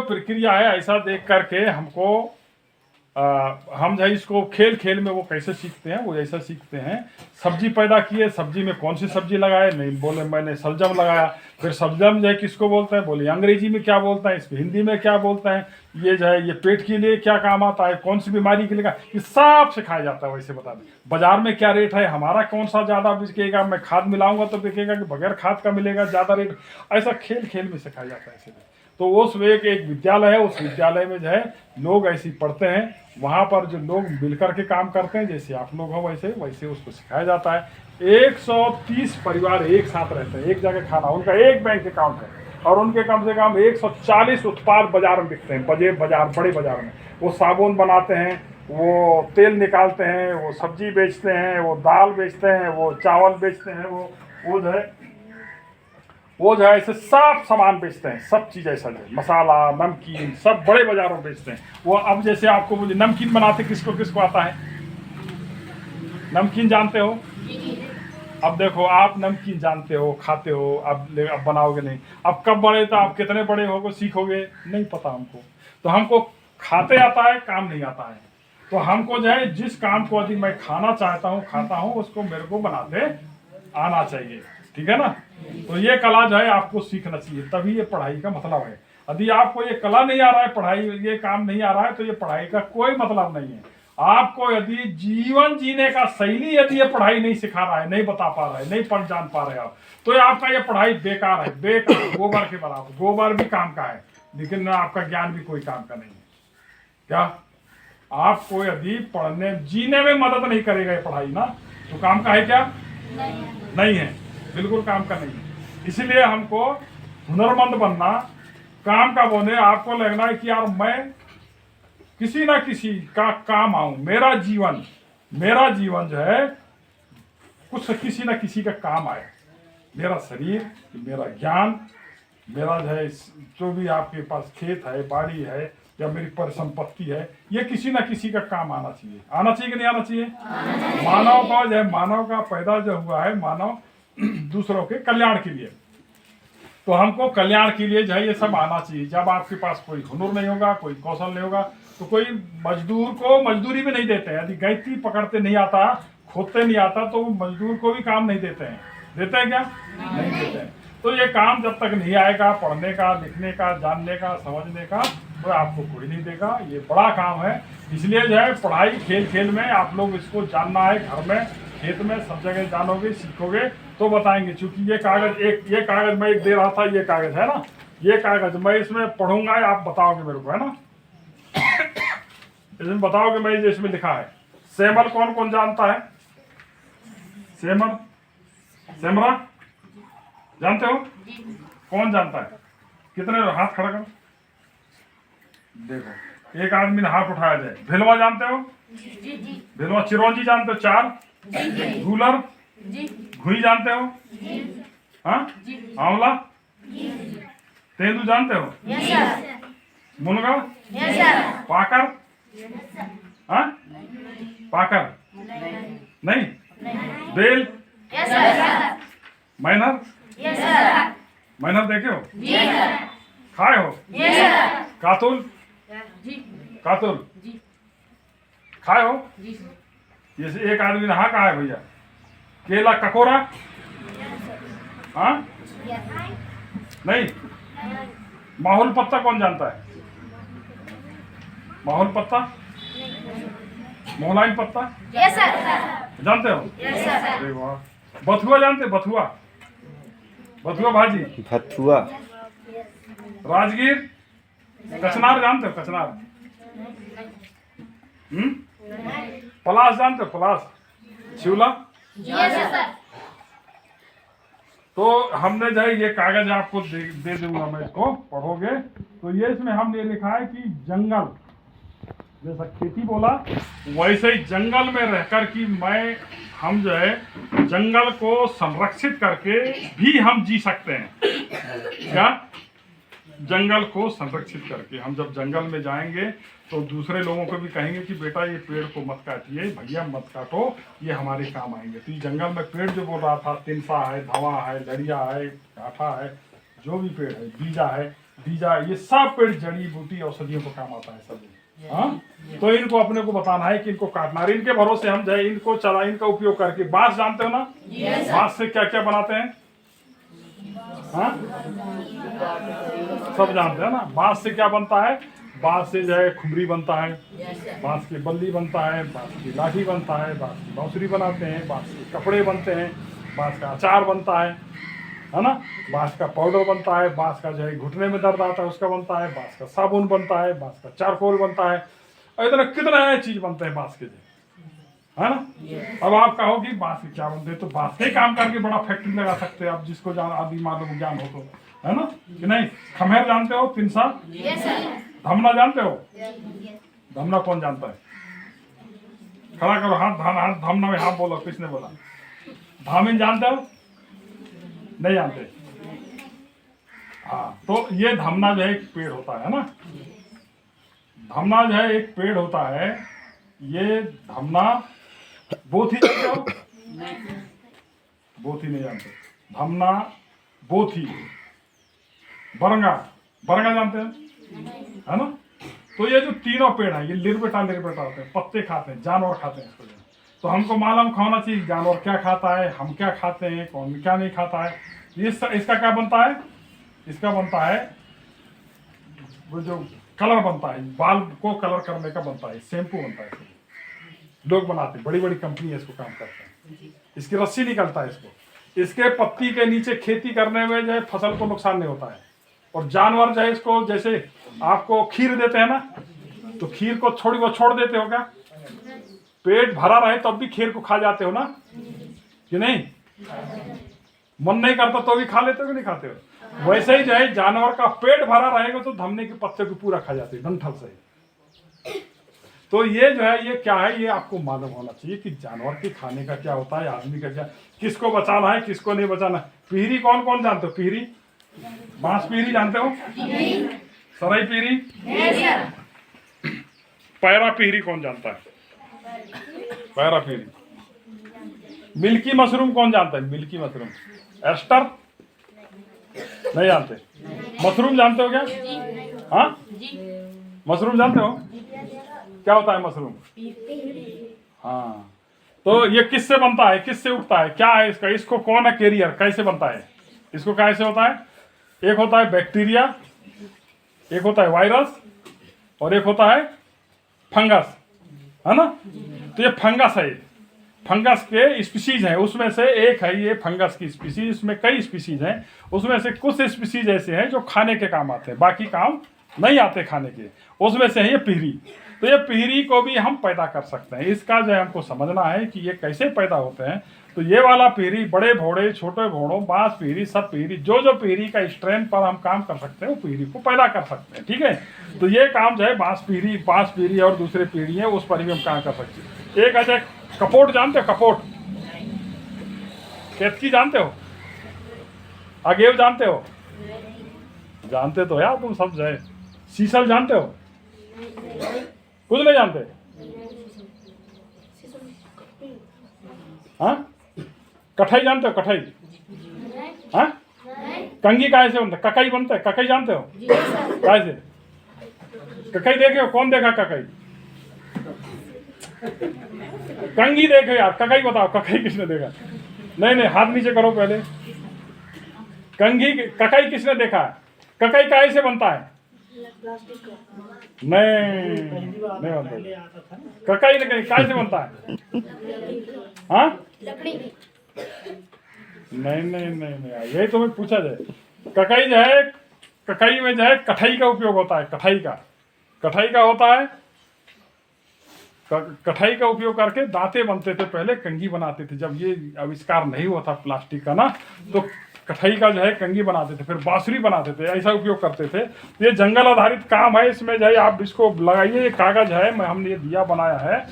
प्रक्रिया है ऐसा देख करके हमको हम जो है इसको खेल खेल में वो कैसे सीखते हैं, वो ऐसा सीखते हैं। सब्जी पैदा किए, सब्जी में कौन सी सब्जी लगाए, नहीं बोले मैंने सलजम लगाया। फिर सलजम जो है किसको बोलते हैं, बोले अंग्रेजी में क्या बोलता है, इसको हिंदी में क्या बोलता है, ये जो है ये पेट के लिए क्या काम आता है, कौन सी बीमारी के लिए, ये सब सिखाया जाता है। वैसे बता दें बाजार में क्या रेट है, हमारा कौन सा ज़्यादा बिकेगा, मैं खाद मिलाऊंगा तो बिकेगा कि बगैर खाद का मिलेगा ज़्यादा रेट, ऐसा खेल खेल में सिखाया जाता है ऐसे। तो उस एक विद्यालय है, उस विद्यालय में जो है लोग ऐसे पढ़ते हैं, वहाँ पर जो लोग मिलकर के काम करते हैं, जैसे आप लोग हो वैसे वैसे उसको सिखाया जाता है। 130 परिवार एक साथ रहते हैं, एक जगह खाना, उनका एक बैंक अकाउंट है और उनके कम से कम 140 उत्पाद बाजार में बिकते हैं, बड़े बाजार में। वो साबुन बनाते हैं, वो तेल निकालते हैं, वो सब्जी बेचते हैं, वो दाल बेचते हैं, वो चावल बेचते हैं, वो जो है ऐसे सब सामान बेचते हैं, सब चीज़ ऐसा जो मसाला नमकीन सब बड़े बाजारों में बेचते हैं। वो अब जैसे आपको मुझे नमकीन बनाते किसको किसको आता है, नमकीन जानते हो? अब देखो आप नमकीन जानते हो, खाते हो, अब बनाओगे नहीं, अब कब बड़े तो आप कितने बड़े होगे सीखोगे, नहीं पता हमको। तो हमको खाते आता है, काम नहीं आता है। तो हमको जो है जिस काम को यदि मैं खाना चाहता हूँ खाता हूँ, उसको मेरे को बनाते आना चाहिए, ठीक है ना। तो ये कला जो है आपको सीखना चाहिए, तभी ये पढ़ाई का मतलब है। यदि आपको ये कला नहीं आ रहा है, पढ़ाई ये काम नहीं आ रहा है, तो ये पढ़ाई का कोई मतलब नहीं है। आपको यदि जीवन जीने का शैली यदि ये पढ़ाई नहीं सिखा रहा है, नहीं बता पा रहा है, नहीं पढ़ जान पा रहे आप, तो ये आपका ये पढ़ाई बेकार है, बेकार, गोबर के बराबर। गोबर भी काम का है लेकिन आपका ज्ञान भी कोई काम का नहीं है। क्या आपको यदि पढ़ने जीने में मदद नहीं करेगा ये पढ़ाई ना, तो काम का है क्या? नहीं है, बिल्कुल काम का नहीं है। इसीलिए हमको हुनरमंद बनना, काम का बोने, आपको लगना है कि यार मैं किसी ना किसी का काम आऊं, मेरा जीवन जो है कुछ किसी ना किसी का काम आए। मेरा शरीर, मेरा ज्ञान, मेरा जो है जो भी आपके पास खेत है, बाड़ी है या मेरी परिसंपत्ति है, ये किसी ना किसी का काम आना चाहिए। आना चाहिए कि नहीं आना चाहिए? मानव का जो है, मानव का पैदा जो हुआ है, मानव दूसरों के कल्याण के लिए, तो हमको कल्याण के लिए जो है ये सब आना चाहिए। जब आपके पास कोई हुनर नहीं होगा, कोई कौशल नहीं होगा, तो कोई मजदूर को मजदूरी भी नहीं देते हैं। यदि गैती पकड़ते नहीं आता, खोदते नहीं आता, तो मजदूर को भी काम नहीं देते हैं। देते हैं क्या? नहीं देते हैं। तो ये काम जब तक नहीं आएगा, पढ़ने का, लिखने का, जानने का, समझने का, तो आपको कोई नहीं देगा। ये बड़ा काम है। इसलिए जो है पढ़ाई खेल खेल में आप लोग इसको जानना है, घर में, खेत में, सब जगह जानोगे, सीखोगे तो बताएंगे। क्योंकि ये कागज मैं एक दे रहा था, ये कागज है ना, ये कागज मैं इसमें पढ़ूंगा, आप बताओगे मेरे को, है ना। इसमें बताओगे मैं जो इसमें लिखा है। सेमर कौन कौन जानता है? सेमरा जानते हो? कौन जानता है? कितने हाथ खड़ा करो, देखो एक आदमी ने हाथ उठाया जाए। भेलवा जानते हो? भेलवा। चिरौंजी जानते हो? 4। गूलर, घुई जानते हो? हाँ। आंवला, तेंदू जानते हो? मुनगा, पाकर, हाँ, पाकर नहीं, बेल, मैनर, मैनर देखे हो? खाए हो? कातुल, कातुल खाए हो? जैसे एक आदमी ने हाँ कहा है भैया। केला, ककोरा, हाँ, नहीं। माहौल पत्ता कौन जानता है? माहौल पत्ता, मोहलाइन पत्ता जानते हो? अरे वाह। बथुआ जानते हो? बथुआ भाजी, भथुआ। राजगीर, कचनार जानते हो? कचनार, पलास जानते हो? पलास, शिवला। तो हमने जो है ये कागज आपको दे दूंगा मैं, इसको पढ़ोगे तो ये इसमें हमने लिखा है कि जंगल, जैसा खेती बोला वैसे ही जंगल में रहकर कि हम जो है जंगल को संरक्षित करके भी हम जी सकते हैं। क्या? जंगल को संरक्षित करके हम जब जंगल में जाएंगे तो दूसरे लोगों को भी कहेंगे कि बेटा ये पेड़ को मत काटिए, भैया मत काटो, ये हमारे काम आएंगे। तो ये जंगल में पेड़ जो बोल रहा था, तिनसा है, धवा है, लड़िया है, काठा है, जो भी पेड़ है, बीजा है, बीजा, ये सब पेड़ जड़ी बूटी औषधियों को काम आता है सब। हाँ, तो इनको अपने को बताना है कि इनको काटना है। इनके भरोसे हम जाए इनको चला, इनका उपयोग करके। बांस जानते हो ना? बांस से क्या क्या बनाते हैं? हाँ, सब जानते हैं ना? बांस से क्या बनता है? बांस से जो है खुमरी बनता है, बांस की बल्ली बनता है, बांस की लाठी बनता है, बांस की बांसुरी बनाते हैं, बांस के कपड़े बनते हैं, बांस का अचार बनता है ना? बांस का पाउडर बनता है, बांस का जो है घुटने में दर्द आता है उसका बनता है, बांस का साबुन बनता है, बांस का चारकोल बनता है, और इतना कितना चीज बनते हैं बांस के, है ना? अब आप कहो कि बांस के क्या बनते हैं, तो बांस के काम करके बड़ा फैक्ट्री लगा सकते हैं आप, जिसको जान आदि मालूम ज्ञान हो तो, है ना? कि नहीं? खमेर जानते हो? पिंसा? धमना जानते हो? धमना कौन जानता है? खड़ा करो हाथ, धमना में हाथ बोलो, किसने बोला? धामिन जानते हो? नहीं जानते? हाँ, तो ये धमना जो है एक पेड़ होता है ना? धमना जो है एक पेड़ होता है। ये धमना बोथी जानते हो? बोथी नहीं जानते? धमना, बोथी, बरंगा, बरंगा जानते हैं? है ना? तो ये जो तीनों पेड़ हैं, ये लिरबेटा होते हैं, पत्ते खाते हैं, जानवर खाते हैं इसको। तो हमको मालूम खाना चाहिए जानवर क्या खाता है, हम क्या खाते हैं, कौन क्या नहीं खाता है। इसका क्या बनता है? इसका बनता है वो जो कलर बनता है, बाल को कलर करने का बनता है, शैम्पू बनता है, लोग बनाते हैं, बड़ी बड़ी कंपनी इसको काम करते हैं। इसकी रस्सी निकलता है इसको, इसके पत्ती के नीचे खेती करने में जो है फसल को नुकसान नहीं होता है। और जानवर जो है इसको, जैसे आपको खीर देते हैं ना, तो खीर को थोड़ी बहुत छोड़ देते हो क्या? पेट भरा रहे तब भी खीर को खा जाते हो ना, कि नहीं? मन नहीं करता तो भी खा लेते हो कि नहीं खाते हो? वैसे ही जो है जानवर का पेट भरा रहेगा तो धमने के पत्ते को पूरा खा जाते हैं डंठल से। तो ये जो है, ये क्या है, ये आपको मालूम होना चाहिए कि जानवर के खाने का क्या होता है, आदमी का क्या, किसको बचाना है, किसको नहीं बचाना। पीहरी कौन कौन जानते हो? पीहरी, बांस पीहरी जानते हो? सराई पीहरी, पैरा पीहरी कौन जानता है? पैरा पीहरी। मिल्की मशरूम कौन जानता है? मिल्की मशरूम, एस्टर नहीं जानते? मशरूम जानते हो क्या? हाँ, मशरूम जानते हो? क्या होता है मशरूम? हाँ, तो ये किससे बनता है, किससे उगता है, क्या है इसका, इसको कौन है कैरियर, कैसे बनता है, इसको कैसे होता है? एक होता है बैक्टीरिया, एक होता है वायरस, और एक होता है फंगस, है ना? तो ये फंगस है, फंगस के स्पीसीज हैं, उसमें से एक है ये फंगस की स्पीसीज। इसमें कई स्पीसीज हैं, उसमें से कुछ स्पीसीज ऐसे हैं जो खाने के काम आते हैं, बाकी काम नहीं आते खाने के। उसमें से है ये पिहरी। तो ये पिहरी को भी हम पैदा कर सकते हैं। इसका जो है हमको समझना है कि ये कैसे पैदा होते हैं। तो ये वाला पिहरी, बड़े भोड़े, छोटे भोड़ों, बांस पिहरी, सब पिहरी, जो पिहरी का स्ट्रेन पर हम काम कर सकते हैं वो पिहरी को पैदा कर सकते हैं। ठीक है, तो ये काम जो है बांस पिहरी और दूसरे पिहरी है उस पर भी हम काम कर सकते हैं। एक अच्छा कपोट जानते हो? कपोट, केतकी जानते हो? अगेव जानते हो? जानते तो यार तुम सब जाए। सीसल जानते हो? कुछ नहीं जानते? हाँ, कठई जानते हो? कठई, हाँ, कंगी काय से बनता है? ककई बनता है, ककई जानते हो? काय से? ककई देखे हो? कौन देखा ककई? कंगी देखे यार, ककई बताओ, ककई किसने देखा? नहीं, हाथ नीचे करो पहले। कंगी, ककई किसने देखा है? ककई काय से बनता है? नहीं बनता। ककई काय से बनता है? हाँ, नहीं, यही तो मैं पूछा जाए। ककई जो है, ककई में जो है कठई का उपयोग होता है। कठई का होता है, कठई का उपयोग करके दांते बनते थे पहले, कंघी बनाते थे। जब ये आविष्कार नहीं हुआ था प्लास्टिक का ना, तो कठई का जो है कंघी बनाते थे, फिर बांसुरी बनाते थे, ऐसा उपयोग करते थे। तो ये जंगल आधारित काम है। इसमें जो है आप इसको लगाइए, ये कागज है, हमने ये दिया बनाया है,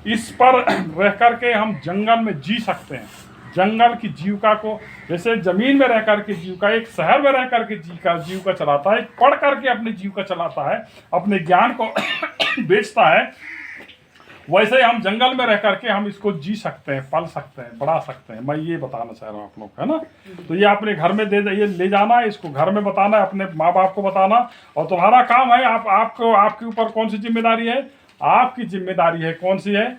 इस पर रह करके हम जंगल में जी सकते हैं। जंगल की जीविका को, जैसे जमीन में रह करके जीविका, एक शहर में रह करके जीविका चलाता है, पढ़ करके अपनी जीविका चलाता है, अपने ज्ञान को बेचता है, वैसे ही हम जंगल में रह करके हम इसको जी सकते हैं, पल सकते हैं, बढ़ा सकते हैं। मैं ये बताना चाह रहा हूँ आप लोग, है ना। तो ये अपने घर में ये ले जाना है, इसको घर में बताना है, अपने माँ बाप को बताना। और तुम्हारा काम है, आपको आपके ऊपर कौन सी जिम्मेदारी है? आपकी जिम्मेदारी है कौन सी है?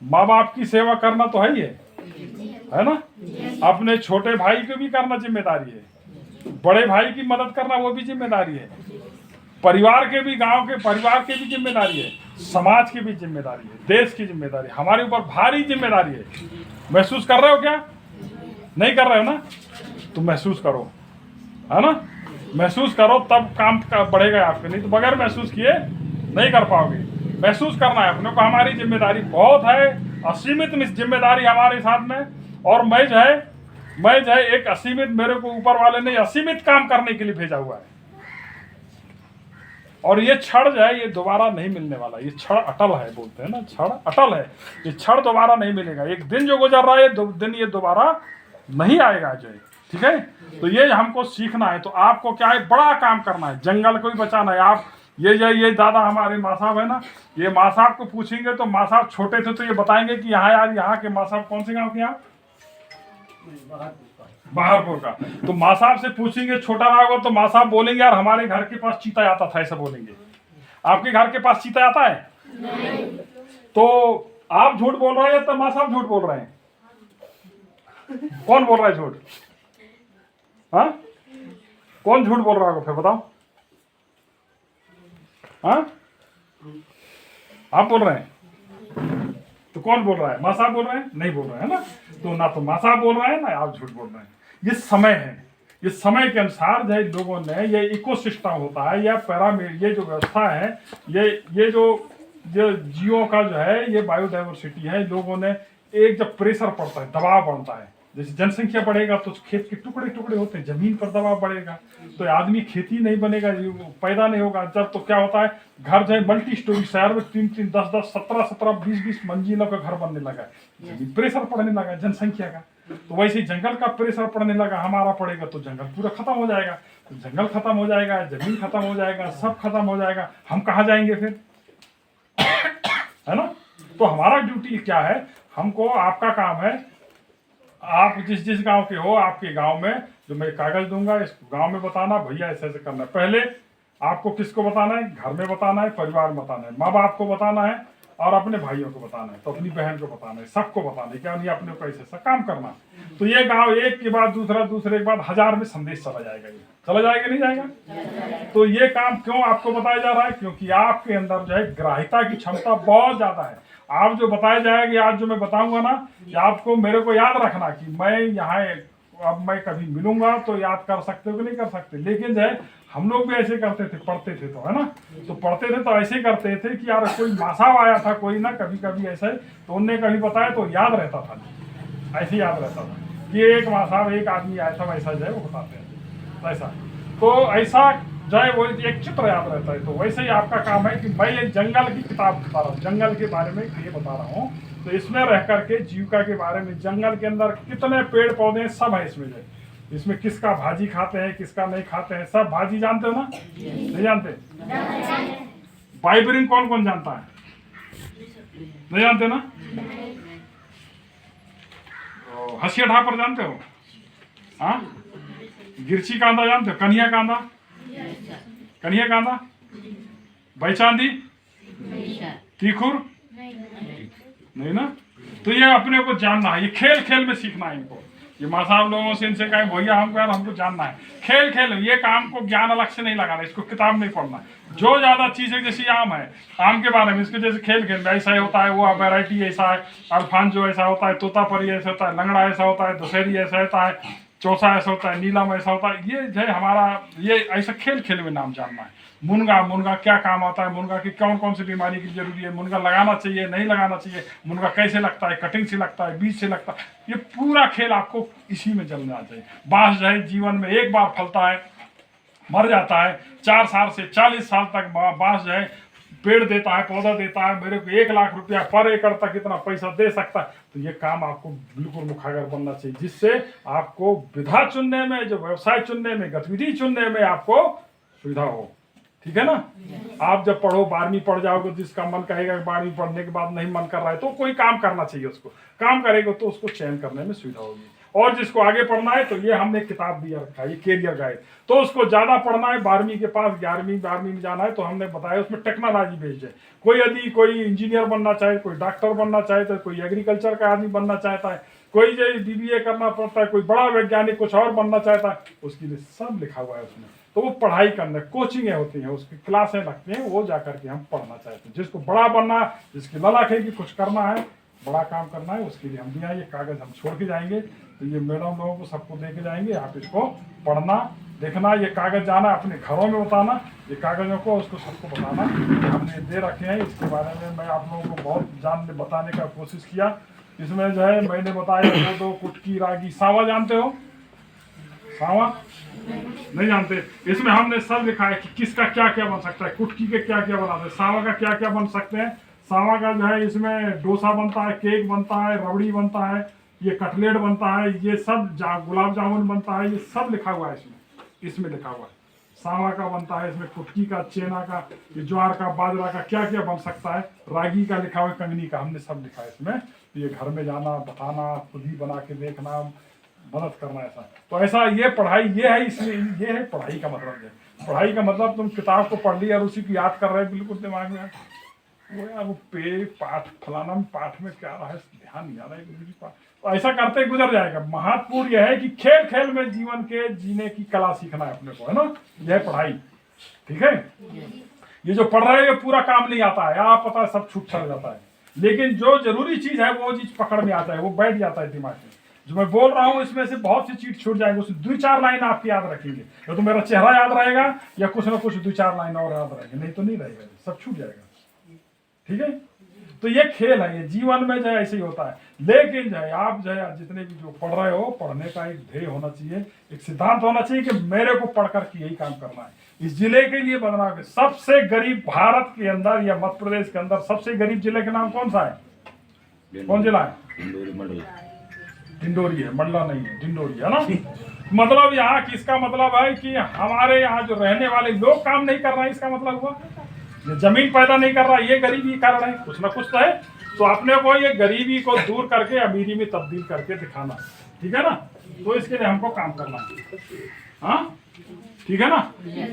माँ बाप की सेवा करना तो है ना। अपने छोटे भाई को भी करना जिम्मेदारी है, बड़े भाई की मदद करना वो भी जिम्मेदारी है, परिवार के भी, गांव के परिवार की भी जिम्मेदारी है, समाज की भी जिम्मेदारी है, देश की जिम्मेदारी, हमारे ऊपर भारी जिम्मेदारी है। महसूस कर रहे हो क्या? नहीं कर रहे हो ना? तो महसूस करो, है ना। महसूस करो तब काम बढ़ेगा आपके, नहीं तो बगैर महसूस किए नहीं कर पाओगे। महसूस करना है अपने को, हमारी जिम्मेदारी बहुत है, असीमित जिम्मेदारी हमारे साथ में। और मैं जो है एक असीमित, मेरे को ऊपर वाले ने असीमित काम करने के लिए भेजा हुआ है। और ये क्षण जो है ये दोबारा नहीं मिलने वाला, ये क्षण अटल है, बोलते हैं ना, क्षण अटल है। ये क्षण दोबारा नहीं मिलेगा। एक दिन जो गुजर रहा है, दिन ये दोबारा नहीं आएगा जो है, ठीक है। तो ये हमको सीखना है। तो आपको क्या है, बड़ा काम करना है, जंगल को भी बचाना है। आप ये दादा हमारे माँ साहब है ना, ये माँ साहब को पूछेंगे तो माँ साहब छोटे थे तो ये बताएंगे कि यहाँ यार, यहाँ के माँ साहब कौन से गाँव के? यहाँ बहारपुर का। तो माँ साहब से पूछेंगे, छोटा होगा तो माँ साहब बोलेंगे यार हमारे घर के पास चीता आता था, ऐसा बोलेंगे। आपके घर के पास चीता आता है? नहीं। तो आप झूठ बोल रहे हैं तो माँ साहब झूठ बोल रहे हैं? कौन बोल रहा है झूठ? हाँ, कौन झूठ बोल रहा होगा फिर बताओ? हाँ, आप बोल रहे हैं तो कौन बोल रहा है? माँ साहब बोल रहे हैं? नहीं बोल रहे हैं ना। तो ना तो माँ साहब बोल रहे हैं ना आप झूठ बोल रहे हैं। ये समय है, ये समय के अनुसार जो लोगों ने ये इकोसिस्टम होता है, या पैरामीड, ये जो व्यवस्था है, ये जो जीवों का जो है, ये बायोडाइवर्सिटी है। लोगों ने एक जब प्रेशर पड़ता है, दबाव बढ़ता है, जैसे जनसंख्या बढ़ेगा तो खेत के टुकड़े टुकड़े होते हैं, जमीन पर दबाव बढ़ेगा तो आदमी खेती नहीं बनेगा, पैदा नहीं होगा। जब तो क्या होता है, घर जो है मल्टी स्टोरी, शहर में 3-3, 10-10, 17-17, 20-20 मंजिलों का घर बनने लगा, प्रेशर पड़ने लगा जनसंख्या का। तो वैसे ही जंगल का प्रेशर पड़ने लगा, हमारा पड़ेगा तो जंगल पूरा खत्म हो जाएगा। तो जंगल खत्म हो जाएगा, जमीन खत्म हो जाएगा, सब खत्म हो जाएगा, हम कहाँ जाएंगे फिर, है ना। तो हमारा ड्यूटी क्या है, हमको, आपका काम है, आप जिस गांव के हो, आपके गांव में जो मैं कागज दूंगा, इस गांव में बताना भैया ऐसे ऐसे करना है। पहले आपको किसको बताना है? घर में बताना है, परिवार में बताना है, माँ बाप को बताना है, और अपने भाइयों को बताना है, तो अपनी बहन को बताना है, सबको बताना है, क्या नहीं अपने को ऐसे ऐसा काम करना। तो ये गांव एक के बाद दूसरा, दूसरे के बाद 1000 में संदेश चला जाएगा। ये चला जाएगा नहीं जाएगा? तो ये काम क्यों आपको बताया जा रहा है? क्योंकि आपके अंदर जो है ग्राह्यता की क्षमता बहुत ज्यादा है। आप जो बताया जाएगा, आज जो मैं बताऊंगा ना, कि आपको, मेरे को याद रखना कि मैं यहाँ, अब मैं कभी मिलूंगा तो याद कर सकते हो कि नहीं कर सकते। लेकिन जो है हम लोग भी ऐसे करते थे, पढ़ते थे तो, है ना। तो पढ़ते थे तो ऐसे करते थे कि यार कोई माँ साहब आया था कोई ना, कभी कभी ऐसे, तो उनने कभी बताया तो याद रहता था, ऐसे याद रहता था कि एक माँ साहब, एक आदमी आया था, वैसा जो है वो बताते हैं ऐसा। तो ऐसा जो है वो एक चित्र याद रहता है। तो वैसे ही आपका काम है कि मैं एक जंगल की किताब बता रहा हूँ, जंगल के बारे में ये बता रहा हूँ। तो इसमें रह करके जीविका के बारे में, जंगल के अंदर कितने पेड़ पौधे सब है इसमें जो, इसमें किसका भाजी खाते हैं, किसका नहीं खाते हैं, सब भाजी जानते हो ना? नहीं जानते? बाइबरिंग कौन कौन जानता है? नहीं जानते ना? हसिया ढापर जानते हो? हाँ, गिरची कांदा जानते हो? कन्हैया कांदा, कन्हैया कांदा, बैचांदी, तीखुर, नहीं ना। तो ये अपने को जानना है, ये खेल खेल में सीखना है इनको। ये माँ साहब लोगों से इनसे कहें भैया हमको यार, हमको जानना है, खेल खेल। ये काम को ज्ञान अलग से नहीं लगाना, इसको किताब नहीं पढ़ना। जो ज्यादा चीजें, जैसे आम है, आम के बारे में इसके जैसे खेल खेल में ऐसा होता है, वो वैरायटी ऐसा है, अल्फांजो ऐसा होता है, तोतापरी ऐसा होता है, लंगड़ा ऐसा होता है, दशहरी ऐसा होता है, चौसा ऐसा होता है, नीलम ऐसा होता है। ये जो है हमारा, ये ऐसा खेल खेल में नाम जानना है। मुनगा, मुनगा क्या काम आता है, मुनगा की कौन कौन सी बीमारी की जरूरी है, मुनगा लगाना चाहिए नहीं लगाना चाहिए, मुनगा कैसे लगता है, कटिंग से लगता है, बीज से लगता है, ये पूरा खेल आपको इसी में चलना चाहिए। बांस जो है जीवन में एक बार फलता है, मर जाता है, 4 साल से 40 साल तक बांस जो है पेड़ देता है, पौधा देता है, मेरे को 1 लाख रुपया पर एकड़ तक इतना पैसा दे सकता है। तो ये काम आपको बिल्कुल मुखागर बनना चाहिए, जिससे आपको विधा चुनने में, जो व्यवसाय चुनने में, गतिविधि चुनने में आपको सुविधा हो। ठीक है ना। आप जब पढ़ो 12वीं पढ़ जाओगे, जिसका मन कहेगा 12वीं पढ़ने के बाद नहीं मन कर रहा है तो कोई काम करना चाहिए, उसको काम करेगा तो उसको चयन करने में सुविधा होगी। और जिसको आगे पढ़ना है तो ये हमने किताब दिया रखा है, ये कैरियर गाइड, तो उसको ज्यादा पढ़ना है 12वीं के पास, 11वीं 12वीं में जाना है तो हमने बताया उसमें टेक्नोलॉजी बेस्ड है। कोई यदि कोई इंजीनियर बनना चाहे, कोई डॉक्टर बनना चाहे, तो कोई एग्रीकल्चर का आदमी बनना चाहता है, कोई जो BBA करना पड़ता है, कोई बड़ा वैज्ञानिक कुछ और बनना चाहता है, उसके लिए सब लिखा हुआ है उसमें। तो वो पढ़ाई करने कोचिंगें होती हैं, उसकी क्लासें लगती हैं, वो जाकर के हम पढ़ना चाहते हैं। जिसको बड़ा बनना है, जिसकी ललक है कि कुछ करना है, बड़ा काम करना है, उसके लिए हम दिया ये कागज हम छोड़ के जाएंगे। तो ये मैडम लोगों को सबको दे के जाएंगे, आप इसको पढ़ना देखना, ये कागज जाना अपने घरों में बताना, ये कागजों को उसको सबको बताना कि हमने दे रखे हैं। इसके बारे में मैं आप लोगों को बहुत बताने का कोशिश किया। इसमें जो है मैंने बताया दो कुटकी रागी सांवा, जानते हो सांवा? नहीं जानते। इसमें हमने सब लिखा है कि किसका क्या क्या बन सकता है, कुटकी के क्या क्या बनाते हैं, सांवा का क्या क्या बन सकते हैं। सांवा का जो है इसमें डोसा बनता है, केक बनता है, रबड़ी बनता है, ये कटलेट बनता है, ये सब गुलाब जामुन बनता है, ये सब लिखा हुआ है इसमें लिखा हुआ है। सांवा का बनता है, इसमें कुटकी का, चेना का, ये ज्वार का, बाजरा का क्या क्या बन सकता है, रागी का लिखा हुआ है, कंगनी का, हमने सब लिखा है इसमें। तो ये घर में जाना, बताना, खुद ही बना के देखना, मदद करना, ऐसा। तो ऐसा ये पढ़ाई ये है, इसलिए ये है पढ़ाई का मतलब। है पढ़ाई का मतलब तुम किताब को पढ़ ली और उसी को याद कर रहे हो बिल्कुल दिमाग में, वो यार वो पाठ फलाना में पाठ में क्या रहा है ध्यान नहीं आ रहा है, तो ऐसा करते गुजर जाएगा। महत्वपूर्ण यह है कि खेल खेल में जीवन के जीने की कला सीखना है अपने को, है ना, यह पढ़ाई। ठीक है, ये जो पढ़ रहे हैं ये पूरा काम नहीं आता है, आप पता है सब छूट छाट जाता है, लेकिन जो जरूरी चीज है वो चीज पकड़ में आता है, वो बैठ जाता है दिमाग में। जो मैं बोल रहा हूँ इसमें से बहुत सी चीज छूट जाएंगे, उसमें 2-4 लाइन आपकी याद रखेंगे, या तो मेरा चेहरा याद रहेगा या कुछ ना कुछ 2-4 लाइन और याद रहेंगे, नहीं तो नहीं रहेगा, सब छूट जाएगा। ठीक है, तो ये खेल है, ये जीवन में जो है ऐसे ही होता है। लेकिन जो है आप जो है जितने भी जो पढ़ रहे हो, पढ़ने का एक ध्येय होना चाहिए, एक सिद्धांत होना चाहिए कि मेरे को पढ़कर के यही काम करना है। इस जिले के लिए बदनाम है, सबसे गरीब भारत के अंदर या मध्य प्रदेश के अंदर सबसे गरीब जिले का नाम कौन सा है? कौन जिला है? डिंडोरी है, मंडला नहीं है, डिंडोरी है ना। मतलब यहाँ किसका मतलब है कि हमारे यहाँ जो रहने वाले लोग काम नहीं कर रहे हैं, इसका मतलब हुआ ये जमीन पैदा नहीं कर रहा, ये गरीबी कारण है, कुछ ना कुछ तो है। तो अपने को ये गरीबी को दूर करके अमीरी में तब्दील करके दिखाना, ठीक है ना। तो इसके लिए हमको काम करना है, हाँ ठीक है ना।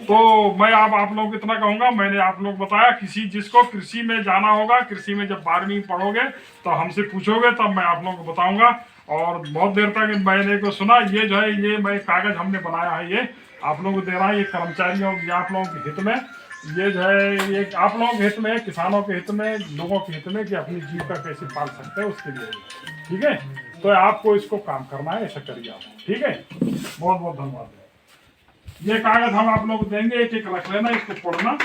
तो मैं आप लोगों को इतना कहूंगा, मैंने आप लोग बताया, किसी जिसको कृषि में जाना होगा, कृषि में जब 12वीं पढ़ोगे तो हमसे पूछोगे तब मैं आप लोगों को बताऊंगा। और बहुत देर तक मैंने को सुना, ये जो है ये मैं कागज हमने बनाया है, ये आप लोगों को दे रहा है, ये कर्मचारियों आप लोगों के हित में, ये जो है ये आप लोगों के हित में, किसानों के हित में, लोगों के हित में कि अपनी जीविका कैसे पाल सकते हैं उसके लिए, ठीक है। तो आपको इसको काम करना है, ऐसा करिए आप, ठीक है। बहुत बहुत धन्यवाद। ये कागज हम आप लोग को देंगे, एक एक रख लेना, इसको पढ़ना।